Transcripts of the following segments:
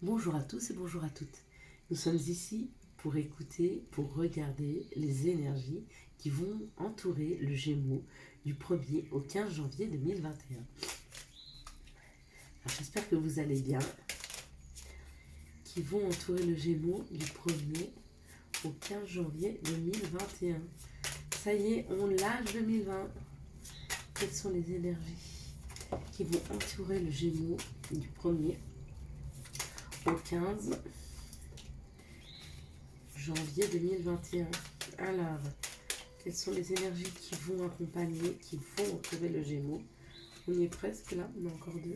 Bonjour à tous et bonjour à toutes. Nous sommes ici pour écouter, pour regarder les énergies qui vont entourer le Gémeaux du 1er au 15 janvier 2021. Alors, j'espère que vous allez bien. Qui vont entourer le Gémeaux du 1er au 15 janvier 2021. Ça y est, on lâche 2020. Quelles sont les énergies qui vont entourer le Gémeaux du 1er au 15 janvier 2021. Alors, quelles sont les énergies qui vont accompagner, qui vont entourer le Gémeaux? On y est presque là, on a encore deux.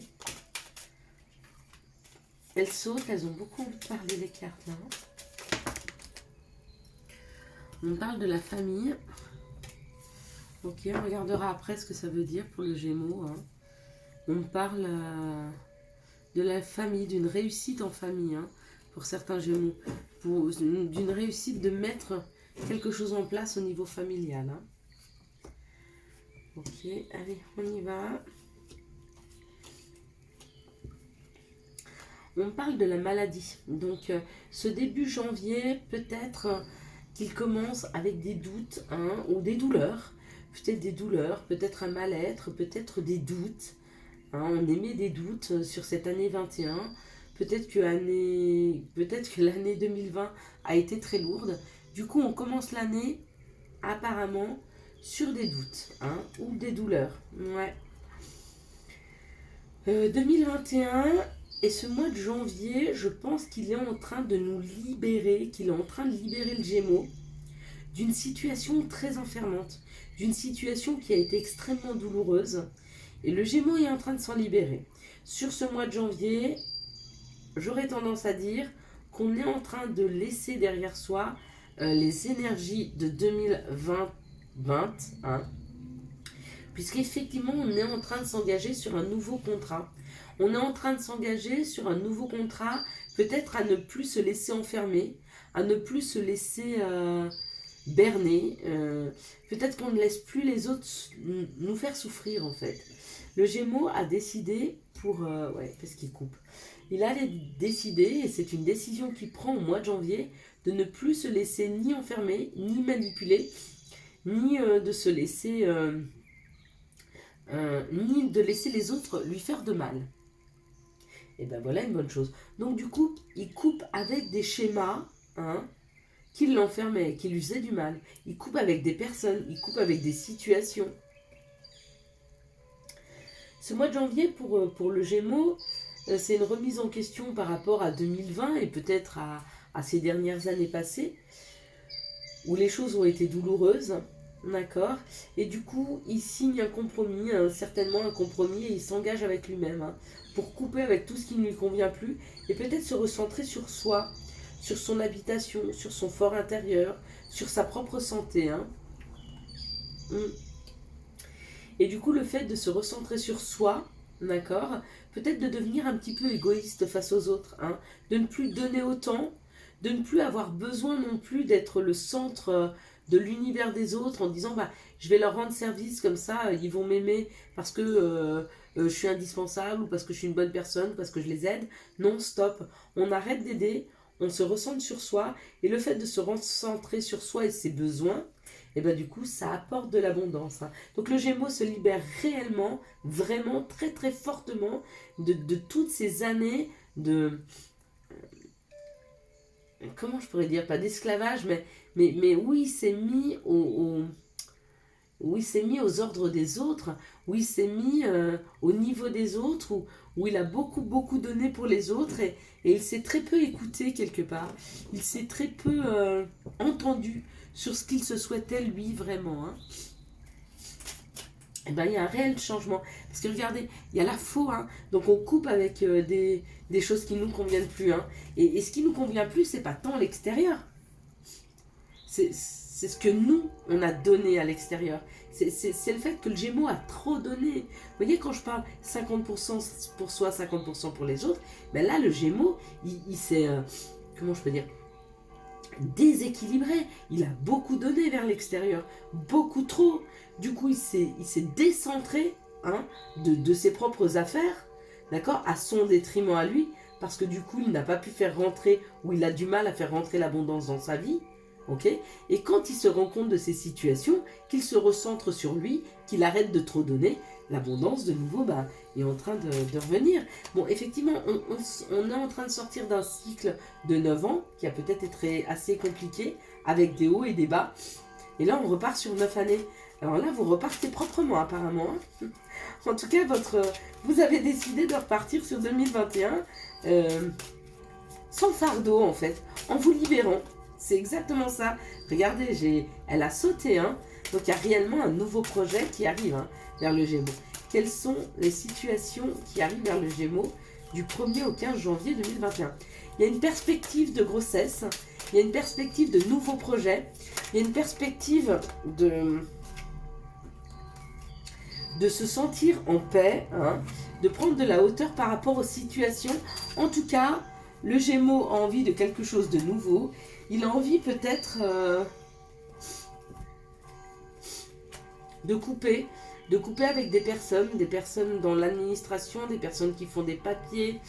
Elles sautent, elles ont beaucoup envie de parler, les cartes là. On parle de la famille. Ok, on regardera après ce que ça veut dire pour le Gémeaux. Hein. On parle de la famille, d'une réussite en famille, hein, pour certains Gémeaux. D'une réussite de mettre quelque chose en place au niveau familial. Hein. Ok, allez, on y va. On parle de la maladie. Donc, ce début janvier, peut-être qu'il commence avec des doutes, hein, ou des douleurs. Peut-être des douleurs, peut-être un mal-être, peut-être des doutes. Hein, on émet des doutes sur cette année 21. Peut-être que l'année 2020 a été très lourde. Du coup, on commence l'année, apparemment, sur des doutes, hein, ou des douleurs. Ouais. 2021 et ce mois de janvier, je pense qu'il est en train de nous libérer, qu'il est en train de libérer le Gémeaux d'une situation très enfermante, d'une situation qui a été extrêmement douloureuse. Et le Gémeaux est en train de s'en libérer. Sur ce mois de janvier, j'aurais tendance à dire qu'on est en train de laisser derrière soi les énergies de 2020, hein, puisqu'effectivement, on est en train de s'engager sur un nouveau contrat. On est en train de s'engager sur un nouveau contrat, peut-être à ne plus se laisser enfermer, à ne plus se laisser berner. Peut-être qu'on ne laisse plus les autres nous faire souffrir, en fait. Le Gémeaux a décidé parce qu'il coupe. Il a décidé, et c'est une décision qu'il prend au mois de janvier, de ne plus se laisser ni enfermer, ni manipuler, ni de se laisser... ni de laisser les autres lui faire de mal. Et ben voilà une bonne chose. Donc du coup, il coupe avec des schémas, hein, qui l'enfermaient, qui lui faisaient du mal. Il coupe avec des personnes, il coupe avec des situations. Ce mois de janvier, pour le Gémeaux, c'est une remise en question par rapport à 2020 et peut-être à ces dernières années passées, où les choses ont été douloureuses. D'accord. Et du coup, il signe un compromis, certainement un compromis, et il s'engage avec lui-même, hein, pour couper avec tout ce qui ne lui convient plus, et peut-être se recentrer sur soi, sur son habitation, sur son fort intérieur, sur sa propre santé. Hein. Et du coup, le fait de se recentrer sur soi, d'accord, peut-être de devenir un petit peu égoïste face aux autres, hein, de ne plus donner autant, de ne plus avoir besoin non plus d'être le centre de l'univers des autres en disant bah je vais leur rendre service comme ça ils vont m'aimer parce que je suis indispensable ou parce que je suis une bonne personne, parce que je les aide. Non, stop, on arrête d'aider, on se recentre sur soi, et le fait de se recentrer sur soi et ses besoins, et ben du coup ça apporte de l'abondance. Hein. Donc le Gémeaux se libère réellement, vraiment très très fortement de toutes ces années de, comment je pourrais dire, pas d'esclavage, mais où il s'est mis où il s'est mis aux ordres des autres, où il s'est mis au niveau des autres, où il a beaucoup beaucoup donné pour les autres, et il s'est très peu écouté quelque part. Il s'est très peu entendu sur ce qu'il se souhaitait lui vraiment. Hein. Et ben, il y a un réel changement. Parce que regardez, il y a la faux, hein, donc on coupe avec des choses qui ne nous conviennent plus. Hein. Et ce qui ne nous convient plus, c'est pas tant l'extérieur. C'est ce que nous, on a donné à l'extérieur. C'est le fait que le Gémeaux a trop donné. Vous voyez, quand je parle 50% pour soi, 50% pour les autres, ben là, le Gémeaux, il s'est, comment je peux dire, déséquilibré. Il a beaucoup donné vers l'extérieur, beaucoup trop. Du coup, il s'est décentré, hein, de ses propres affaires, d'accord, à son détriment à lui, parce que du coup, il n'a pas pu faire rentrer, ou il a du mal à faire rentrer l'abondance dans sa vie. Ok. Et quand il se rend compte de ces situations, qu'il se recentre sur lui, qu'il arrête de trop donner, l'abondance de nouveau est en train de revenir. Bon, effectivement, on est en train de sortir d'un cycle de 9 ans, qui a peut-être été assez compliqué, avec des hauts et des bas. Et là, on repart sur 9 années. Alors là, vous repartez proprement, apparemment. Hein. En tout cas, vous avez décidé de repartir sur 2021 sans fardeau, en fait, en vous libérant. C'est exactement ça. Regardez, elle a sauté. Hein. Donc, il y a réellement un nouveau projet qui arrive vers le Gémeaux. Quelles sont les situations qui arrivent vers le Gémeaux du 1er au 15 janvier 2021 ? Il y a une perspective de grossesse. Il y a une perspective de nouveaux projets. Il y a une perspective de se sentir en paix, hein, de prendre de la hauteur par rapport aux situations. En tout cas, le Gémeaux a envie de quelque chose de nouveau. Il a envie peut-être de couper avec des personnes dans l'administration, des personnes qui font des papiers,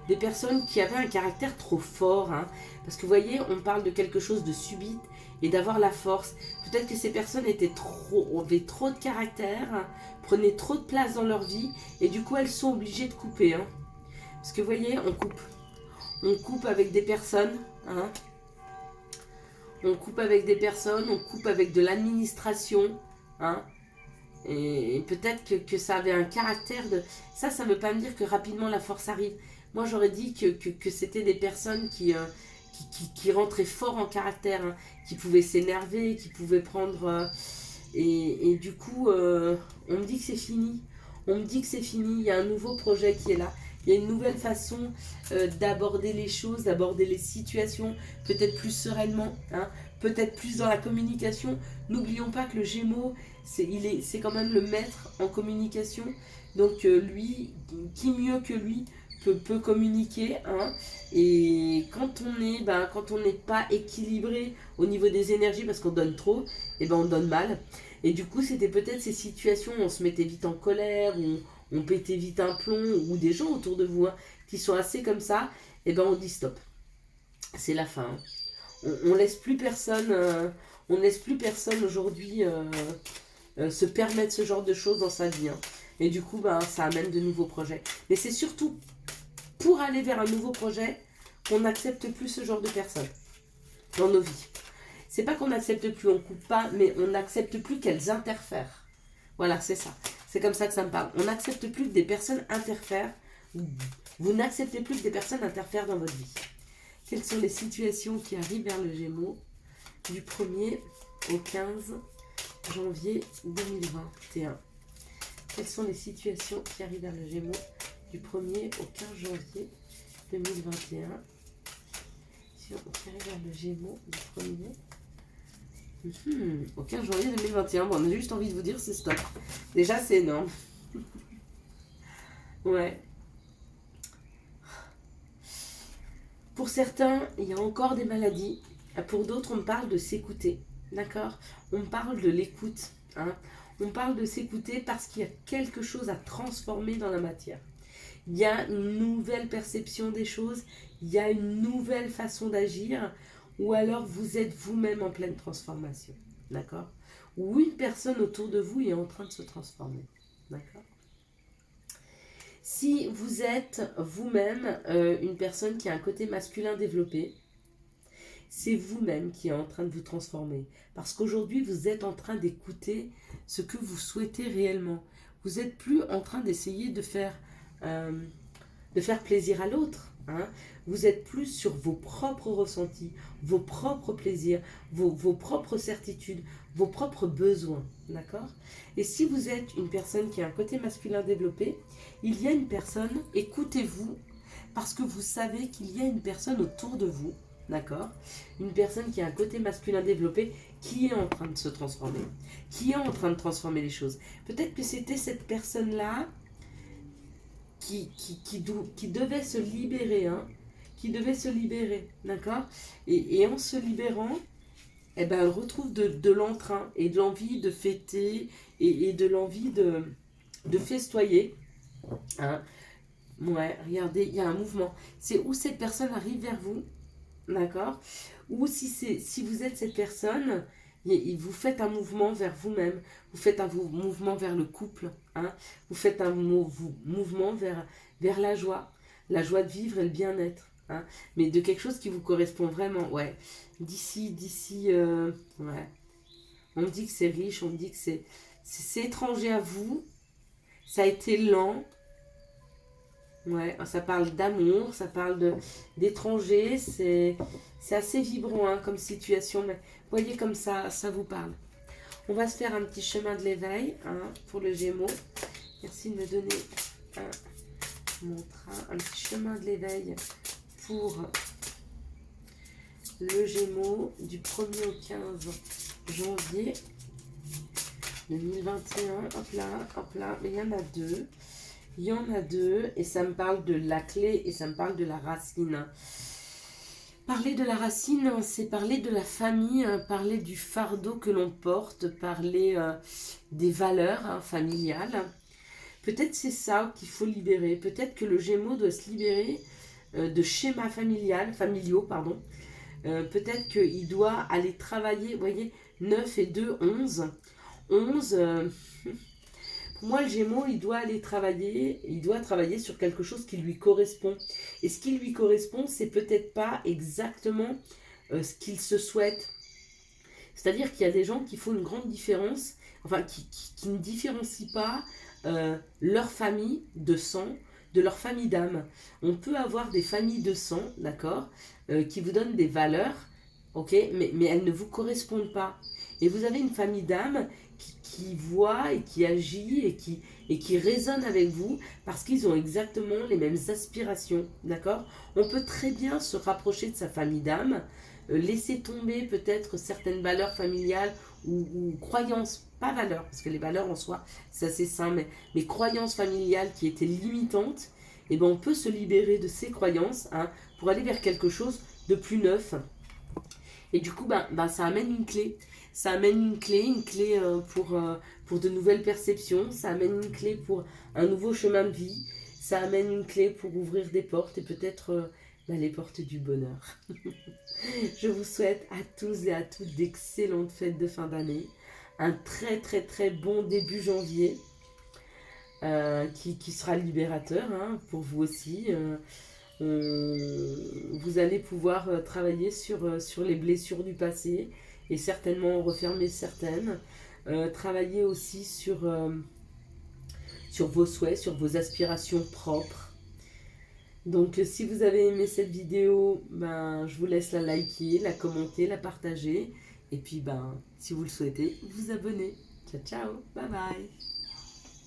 des personnes qui avaient un caractère trop fort. Hein, parce que vous voyez, on parle de quelque chose de subite et d'avoir la force. Peut-être que ces personnes avaient trop de caractère, hein, prenaient trop de place dans leur vie et du coup elles sont obligées de couper. Hein. Parce que vous voyez, on coupe avec des personnes. Hein, on coupe avec des personnes, on coupe avec de l'administration. Hein, et peut-être que ça avait un caractère de... Ça ne veut pas me dire que rapidement la force arrive. Moi, j'aurais dit que c'était des personnes qui rentraient fort en caractère, hein, qui pouvaient s'énerver, qui pouvaient prendre... et du coup, on me dit que c'est fini. On me dit que c'est fini. Il y a un nouveau projet qui est là. Il y a une nouvelle façon d'aborder les choses, d'aborder les situations, peut-être plus sereinement, hein, peut-être plus dans la communication. N'oublions pas que le Gémeaux, c'est quand même le maître en communication. Donc lui, qui mieux que lui peut communiquer. Hein, et quand on n'est pas équilibré au niveau des énergies parce qu'on donne trop, et on donne mal. Et du coup, c'était peut-être ces situations où on se mettait vite en colère, où on pétait vite un plomb, ou des gens autour de vous qui sont assez comme ça, et on dit stop. C'est la fin. Hein. On laisse plus personne aujourd'hui se permettre ce genre de choses dans sa vie. Hein. Et du coup, ça amène de nouveaux projets. Mais c'est surtout pour aller vers un nouveau projet qu'on n'accepte plus ce genre de personnes dans nos vies. C'est pas qu'on n'accepte plus, on coupe pas, mais on n'accepte plus qu'elles interfèrent. Voilà, c'est ça. C'est comme ça que ça me parle. On n'accepte plus que des personnes interfèrent. Vous n'acceptez plus que des personnes interfèrent dans votre vie. Quelles sont les situations qui arrivent vers le Gémeaux du 1er au 15 janvier 2021 ? Quelles sont les situations qui arrivent vers le Gémeaux du 1er au 15 janvier 2021 ? Qui arrive vers le Gémeaux du 1er au 15 janvier 2021. Bon, on a juste envie de vous dire c'est stop. Déjà, c'est énorme. Ouais. Pour certains, il y a encore des maladies. Pour d'autres, on parle de s'écouter. D'accord ? On parle de l'écoute. Hein ? On parle de s'écouter parce qu'il y a quelque chose à transformer dans la matière. Il y a une nouvelle perception des choses. Il y a une nouvelle façon d'agir. Ou alors vous êtes vous-même en pleine transformation. D'accord ? Ou une personne autour de vous est en train de se transformer. D'accord ? Si vous êtes vous-même une personne qui a un côté masculin développé, c'est vous-même qui est en train de vous transformer. Parce qu'aujourd'hui, vous êtes en train d'écouter ce que vous souhaitez réellement. Vous n'êtes plus en train d'essayer de faire plaisir à l'autre. Hein. Vous êtes plus sur vos propres ressentis, vos propres plaisirs, vos propres certitudes, vos propres besoins. D'accord ? Et si vous êtes une personne qui a un côté masculin développé, il y a une personne, écoutez-vous, parce que vous savez qu'il y a une personne autour de vous, d'accord ? Une personne qui a un côté masculin développé, qui est en train de se transformer, qui est en train de transformer les choses. Peut-être que c'était cette personne-là qui devait se libérer, hein, qui devait se libérer, d'accord ? Et en se libérant, elle retrouve de l'entrain et de l'envie de fêter et de l'envie de festoyer. Hein. Ouais, regardez, il y a un mouvement. C'est où cette personne arrive vers vous, d'accord? Ou si vous êtes cette personne, vous faites un mouvement vers vous-même. Vous faites un mouvement vers le couple, hein? Vous faites un mouvement vers la joie de vivre et le bien-être, hein? Mais de quelque chose qui vous correspond vraiment, ouais. Ouais. On me dit que c'est riche, on me dit que c'est étranger à vous. Ça a été lent. Ouais, ça parle d'amour, ça parle d'étrangers, c'est assez vibrant hein, comme situation, mais voyez comme ça vous parle. On va se faire un petit chemin de l'éveil hein, pour le Gémeaux. Merci de me donner un petit chemin de l'éveil pour le Gémeaux du 1er au 15 janvier 2021. Hop là, mais il y en a deux. Il y en a deux et ça me parle de la clé et ça me parle de la racine. Parler de la racine, c'est parler de la famille, parler du fardeau que l'on porte, parler des valeurs hein, familiales. Peut-être c'est ça qu'il faut libérer. Peut-être que le Gémeaux doit se libérer de schémas familiaux, pardon. Peut-être qu'il doit aller travailler, vous voyez, 9 et 2, 11. 11, pour moi, le Gémeaux, il doit travailler sur quelque chose qui lui correspond. Et ce qui lui correspond, c'est peut-être pas exactement ce qu'il se souhaite. C'est-à-dire qu'il y a des gens qui font une grande différence, enfin, qui ne différencient pas leur famille de sang de leur famille d'âme. On peut avoir des familles de sang, d'accord, qui vous donnent des valeurs, ok, mais elles ne vous correspondent pas. Et vous avez une famille d'âme qui voit et qui agit et qui résonne avec vous parce qu'ils ont exactement les mêmes aspirations, d'accord. On peut très bien se rapprocher de sa famille d'âme, laisser tomber peut-être certaines valeurs familiales ou croyances, pas valeurs, parce que les valeurs en soi, c'est assez sain, mais croyances familiales qui étaient limitantes, et ben on peut se libérer de ces croyances hein, pour aller vers quelque chose de plus neuf. Et du coup, ça amène une clé. Ça amène une clé pour de nouvelles perceptions. Ça amène une clé pour un nouveau chemin de vie. Ça amène une clé pour ouvrir des portes et peut-être les portes du bonheur. Je vous souhaite à tous et à toutes d'excellentes fêtes de fin d'année. Un très très très bon début janvier qui sera libérateur hein, pour vous aussi. Vous allez pouvoir travailler sur les blessures du passé et certainement en refermer certaines. Travailler aussi sur vos souhaits, sur vos aspirations propres. Donc si vous avez aimé cette vidéo, je vous laisse la liker, la commenter, la partager. Et puis si vous le souhaitez, vous abonner. Ciao ciao, bye bye.